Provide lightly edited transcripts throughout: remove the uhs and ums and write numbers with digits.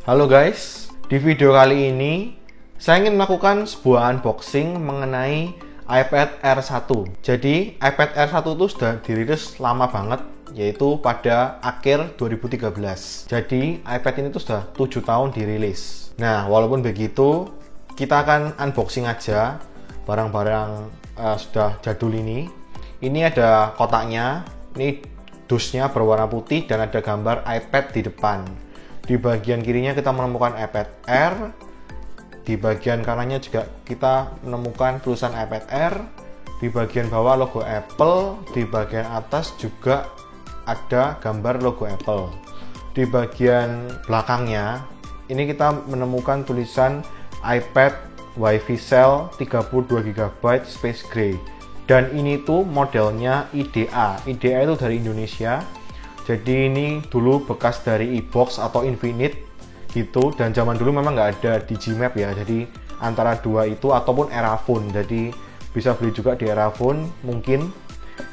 Halo guys, di video kali ini saya ingin melakukan sebuah unboxing mengenai iPad Air 1. Jadi iPad Air 1 itu sudah dirilis lama banget, yaitu pada akhir 2013. Jadi iPad ini tuh sudah 7 tahun dirilis. Nah, walaupun begitu, kita akan unboxing aja barang-barang sudah jadul ini. Ini ada kotaknya, ini dusnya berwarna putih dan ada gambar iPad di depan. Di bagian kirinya kita menemukan iPad Air. Di bagian kanannya juga kita menemukan tulisan iPad Air. Di bagian bawah logo Apple. Di bagian atas juga ada gambar logo Apple. Di bagian belakangnya ini kita menemukan tulisan iPad Wi-Fi Cell 32GB Space Gray. Dan ini tuh modelnya IDA. IDA itu dari Indonesia. Jadi ini dulu bekas dari iBox atau Infinite gitu, dan zaman dulu memang nggak ada Digimap ya, jadi antara dua itu ataupun Eraphone, jadi bisa beli juga di Eraphone. Mungkin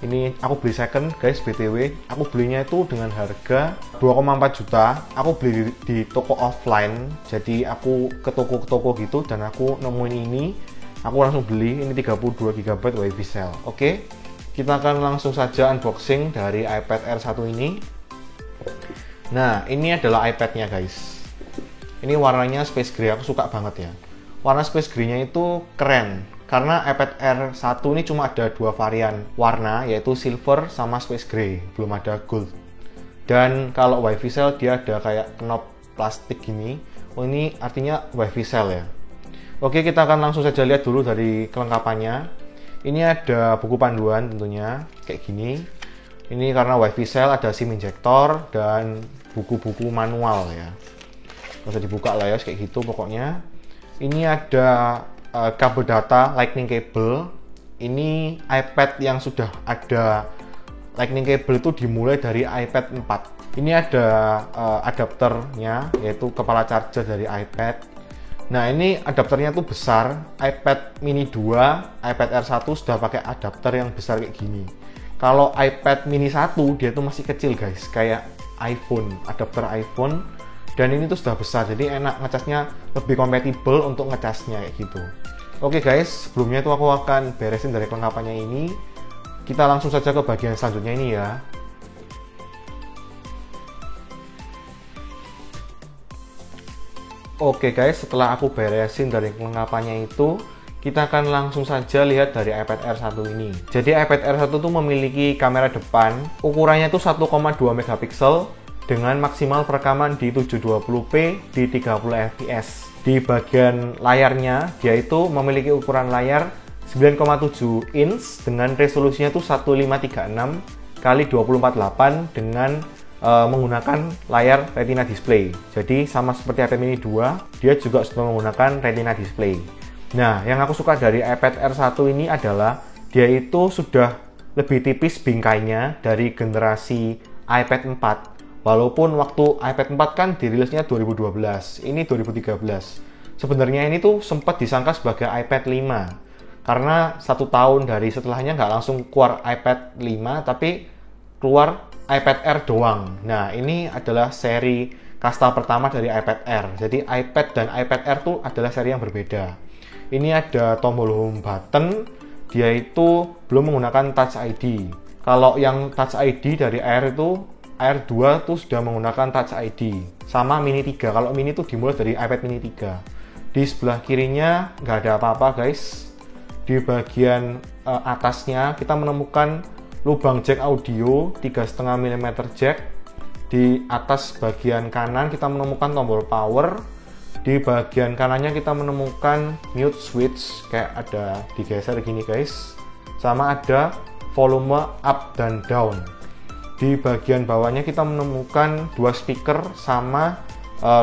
ini aku beli second guys, BTW aku belinya itu dengan harga 2,4 juta. Aku beli di toko offline, jadi aku ke toko gitu dan aku nemuin ini, aku langsung beli. Ini 32GB Wi-Fi Cell. Oke, kita akan langsung saja unboxing dari iPad Air 1 ini. Nah, ini adalah iPad-nya guys. Ini warnanya Space Gray, aku suka banget ya. Warna Space Gray-nya itu keren, karena iPad Air 1 ini cuma ada dua varian warna, yaitu silver sama Space Gray, belum ada gold. Dan kalau Wi-Fi Cell dia ada kayak knob plastik gini. Oh, ini artinya Wi-Fi Cell ya. Oke, kita akan langsung saja lihat dulu dari kelengkapannya. Ini ada buku panduan tentunya, kayak gini. Ini karena Wi-Fi Cell, ada SIM injector dan buku-buku manual ya. Nggak usah dibuka lah ya, kayak gitu pokoknya. Ini ada kabel data Lightning cable. Ini iPad yang sudah ada Lightning cable itu dimulai dari iPad 4. Ini ada adapternya, yaitu kepala charger dari iPad. Nah, ini adapternya tuh besar. iPad mini 2, iPad Air 1 sudah pakai adapter yang besar kayak gini. Kalau iPad mini 1 dia tuh masih kecil guys, kayak iPhone, adapter iPhone. Dan ini tuh sudah besar, jadi enak ngecasnya, lebih kompatibel untuk ngecasnya kayak gitu. Oke guys, sebelumnya tuh aku akan beresin dari kelengkapannya ini. Kita langsung saja ke bagian selanjutnya ini ya. Oke guys, setelah aku beresin dari kelengkapannya itu, kita akan langsung saja lihat dari iPad Air 1 ini. Jadi iPad Air 1 tuh memiliki kamera depan, ukurannya tuh 1,2 megapiksel dengan maksimal perekaman di 720p di 30 fps. Di bagian layarnya, dia itu memiliki ukuran layar 9,7 inch dengan resolusinya tuh 1536 x 2048 dengan menggunakan layar Retina display. Jadi sama seperti iPad mini 2, dia juga sudah menggunakan Retina display. Nah, yang aku suka dari iPad Air 1 ini adalah dia itu sudah lebih tipis bingkainya dari generasi iPad 4. Walaupun waktu iPad 4 kan dirilisnya 2012, ini 2013. Sebenarnya ini tuh sempat disangka sebagai iPad 5 karena 1 tahun dari setelahnya nggak langsung keluar iPad 5, tapi keluar iPad Air doang. Nah, ini adalah seri kasta pertama dari iPad Air. Jadi iPad dan iPad Air tuh adalah seri yang berbeda. Ini ada tombol home button, dia itu belum menggunakan Touch ID. Kalau yang Touch ID dari Air itu, Air 2 tuh sudah menggunakan Touch ID. Sama Mini 3, kalau Mini tuh dimulai dari iPad Mini 3. Di sebelah kirinya nggak ada apa-apa guys. Di bagian atasnya kita menemukan lubang jack audio 3,5 mm jack. Di atas bagian kanan kita menemukan tombol power. Di bagian kanannya kita menemukan mute switch, kayak ada digeser gini guys. Sama ada volume up dan down. Di bagian bawahnya kita menemukan dua speaker sama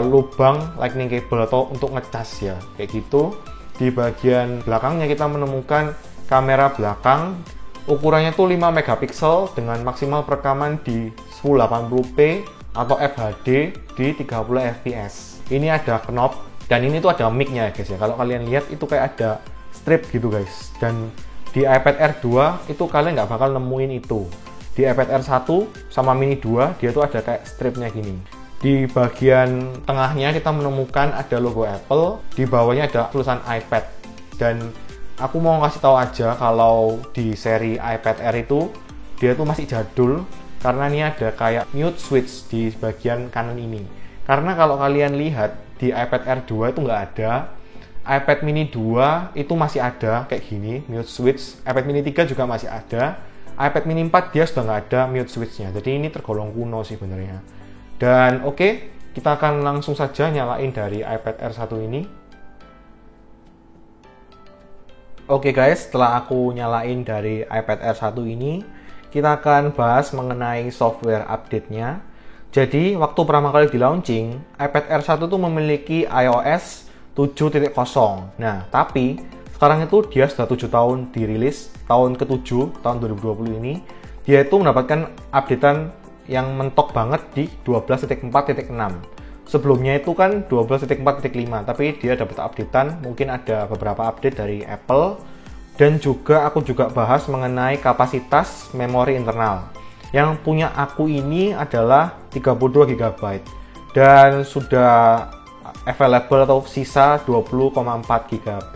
lubang lightning cable atau untuk ngecas ya, kayak gitu. Di bagian belakangnya kita menemukan kamera belakang. Ukurannya tuh 5 megapiksel dengan maksimal perekaman di 1080p atau FHD di 30 fps. Ini ada knob dan ini tuh ada mic-nya guys ya. Kalau kalian lihat itu kayak ada strip gitu guys. Dan di iPad Air 2 itu kalian nggak bakal nemuin itu. Di iPad Air 1 sama Mini 2 dia tuh ada kayak stripnya gini. Di bagian tengahnya kita menemukan ada logo Apple, di bawahnya ada tulisan iPad. Dan aku mau kasih tahu aja kalau di seri iPad Air itu dia tuh masih jadul, karena ini ada kayak mute switch di bagian kanan ini. Karena kalau kalian lihat di iPad Air 2 itu nggak ada, iPad mini 2 itu masih ada kayak gini mute switch, iPad mini 3 juga masih ada, iPad mini 4 dia sudah nggak ada mute switch-nya. Jadi ini tergolong kuno sih benernya. Dan oke, kita akan langsung saja nyalain dari iPad Air 1 ini. Oke guys, setelah aku nyalain dari iPad Air 1 ini, kita akan bahas mengenai software update-nya. Jadi, waktu pertama kali di launching, iPad Air 1 itu memiliki iOS 7.0. Nah, tapi sekarang itu dia sudah 7 tahun dirilis, tahun ke-7, tahun 2020 ini, dia itu mendapatkan updatean yang mentok banget di 12.4.6. Sebelumnya itu kan 12.4.5, tapi dia dapat updatean, mungkin ada beberapa update dari Apple. Dan juga aku juga bahas mengenai kapasitas memori internal. Yang punya aku ini adalah 32 GB dan sudah available atau sisa 20,4 GB.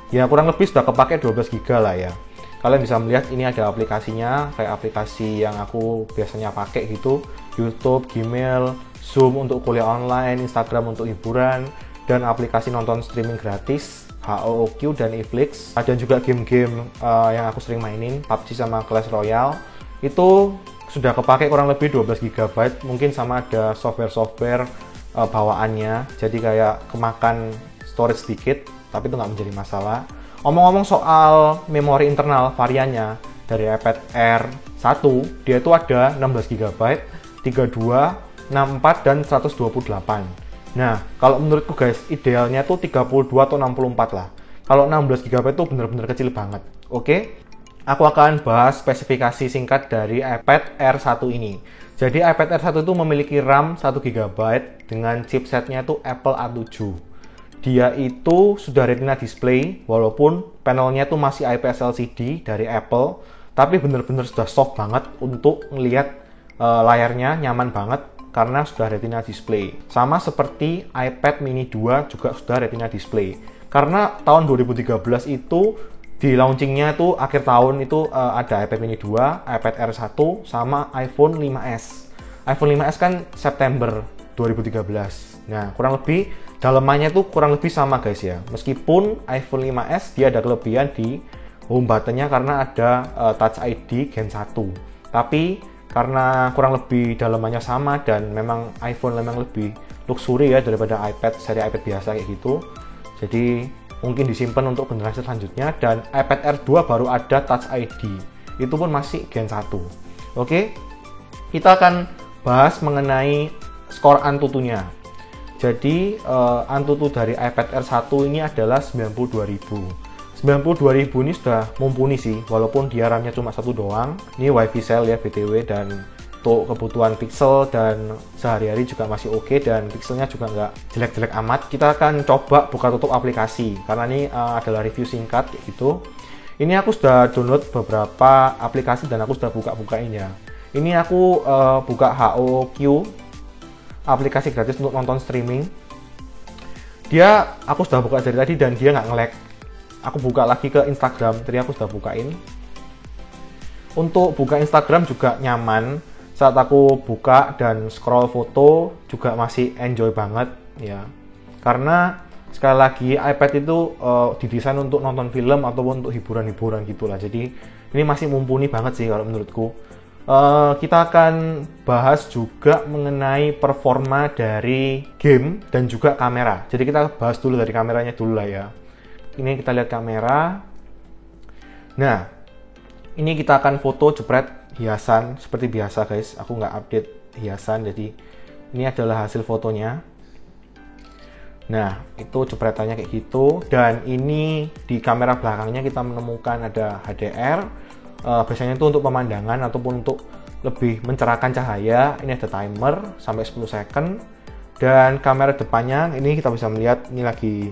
Ya kurang lebih sudah kepake 12 GB lah ya. Kalian bisa melihat ini ada aplikasinya, kayak aplikasi yang aku biasanya pakai gitu, YouTube, Gmail, Zoom untuk kuliah online, Instagram untuk hiburan, dan aplikasi nonton streaming gratis, HOOQ dan Netflix. Dan juga game-game yang aku sering mainin, PUBG sama Clash Royale, itu sudah kepake kurang lebih 12 GB, mungkin sama ada software-software bawaannya, jadi kayak kemakan storage sedikit, tapi itu nggak menjadi masalah. Omong-omong soal memori internal variannya, dari iPad Air 1, dia itu ada 16 GB, 32, 64, dan 128. Nah, kalau menurutku guys, idealnya tuh 32 atau 64 lah. Kalau 16 GB itu bener-bener kecil banget. Oke? Aku akan bahas spesifikasi singkat dari iPad Air 1 ini. Jadi iPad Air 1 itu memiliki RAM 1 GB dengan chipsetnya itu Apple A7. Dia itu sudah Retina display, walaupun panelnya itu masih IPS LCD dari Apple, tapi bener-bener sudah soft banget untuk melihat layarnya, nyaman banget karena sudah Retina display. Sama seperti iPad mini 2 juga sudah Retina display. Karena tahun 2013 itu di launchingnya itu akhir tahun itu ada iPad mini 2, iPad Air 1, sama iPhone 5s. iPhone 5s kan September 2013. Nah, kurang lebih dalemannya tuh kurang lebih sama guys ya. Meskipun iPhone 5s dia ada kelebihan di home buttonnya karena ada Touch ID Gen 1. Tapi karena kurang lebih dalemannya sama dan memang iPhone memang lebih luxury ya daripada iPad, seri iPad biasa kayak gitu. Jadi mungkin disimpan untuk generasi selanjutnya. Dan iPad Air 2 baru ada Touch ID. Itu pun masih Gen 1. Oke, kita akan bahas mengenai skor Antutunya. Jadi Antutu dari iPad Air 1 ini adalah 92.000. 92.000 ini sudah mumpuni sih, walaupun dia RAM-nya cuma satu doang. Ini WiFi Cell ya BTW, dan untuk kebutuhan pixel dan sehari-hari juga masih oke, dan pixelnya juga nggak jelek-jelek amat. Kita akan coba buka tutup aplikasi, karena ini adalah review singkat kayak gitu. Ini aku sudah download beberapa aplikasi dan aku sudah buka-bukain ya. Ini aku buka HOOQ, aplikasi gratis untuk nonton streaming. Aku sudah buka dari tadi dan dia nggak nge-lag. Aku buka lagi ke Instagram, tadi aku sudah bukain. Untuk buka Instagram juga nyaman. Saat aku buka dan scroll foto juga masih enjoy banget ya. Karena sekali lagi iPad itu didesain untuk nonton film ataupun untuk hiburan-hiburan gitulah. Jadi ini masih mumpuni banget sih kalau menurutku. Kita akan bahas juga mengenai performa dari game dan juga kamera. Jadi kita bahas dulu dari kameranya dulu lah ya. Ini kita lihat kamera. Nah, ini kita akan foto jepret hiasan seperti biasa guys. Aku nggak update hiasan, jadi ini adalah hasil fotonya. Nah, itu jepretannya kayak gitu. Dan ini di kamera belakangnya kita menemukan ada HDR. Biasanya itu untuk pemandangan ataupun untuk lebih mencerahkan cahaya. Ini ada timer sampai 10 second. Dan kamera depannya ini kita bisa melihat, ini lagi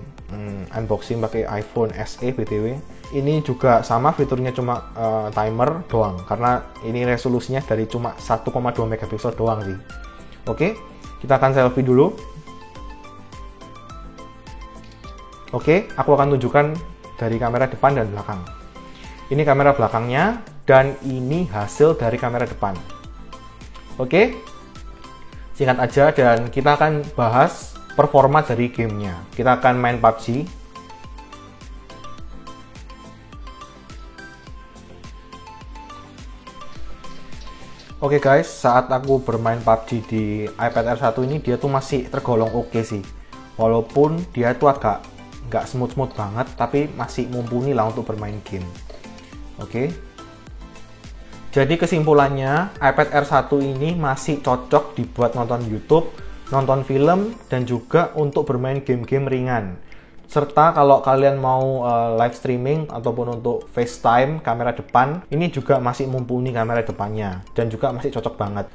unboxing pakai iPhone SE BTW. Ini juga sama, fiturnya cuma timer doang, karena ini resolusinya dari cuma 1,2 megapiksel doang sih. Oke, Kita akan selfie dulu. Oke, aku akan tunjukkan dari kamera depan dan belakang. Ini kamera belakangnya, dan ini hasil dari kamera depan. Oke, singkat aja, dan kita akan bahas performa dari gamenya. Kita akan main PUBG. Oke guys, saat aku bermain PUBG di iPad Air 1 ini, dia tuh masih tergolong oke sih. Walaupun dia tuh agak nggak smooth-smooth banget, tapi masih mumpuni lah untuk bermain game. Oke. Jadi kesimpulannya, iPad Air 1 ini masih cocok dibuat nonton YouTube, nonton film, dan juga untuk bermain game-game ringan. Serta kalau kalian mau live streaming ataupun untuk FaceTime kamera depan, ini juga masih mumpuni kamera depannya dan juga masih cocok banget.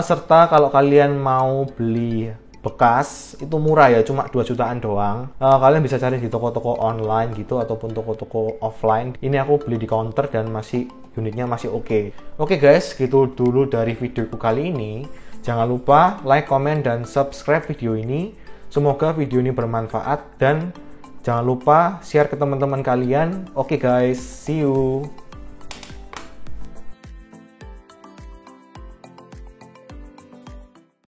Serta kalau kalian mau beli bekas, itu murah ya, cuma 2 jutaan doang. Kalian bisa cari di toko-toko online gitu ataupun toko-toko offline. Ini aku beli di counter dan unitnya masih oke. Oke guys, gitu dulu dari videoku kali ini. Jangan lupa like, comment, dan subscribe video ini. Semoga video ini bermanfaat, dan jangan lupa share ke teman-teman kalian. Oke guys, see you.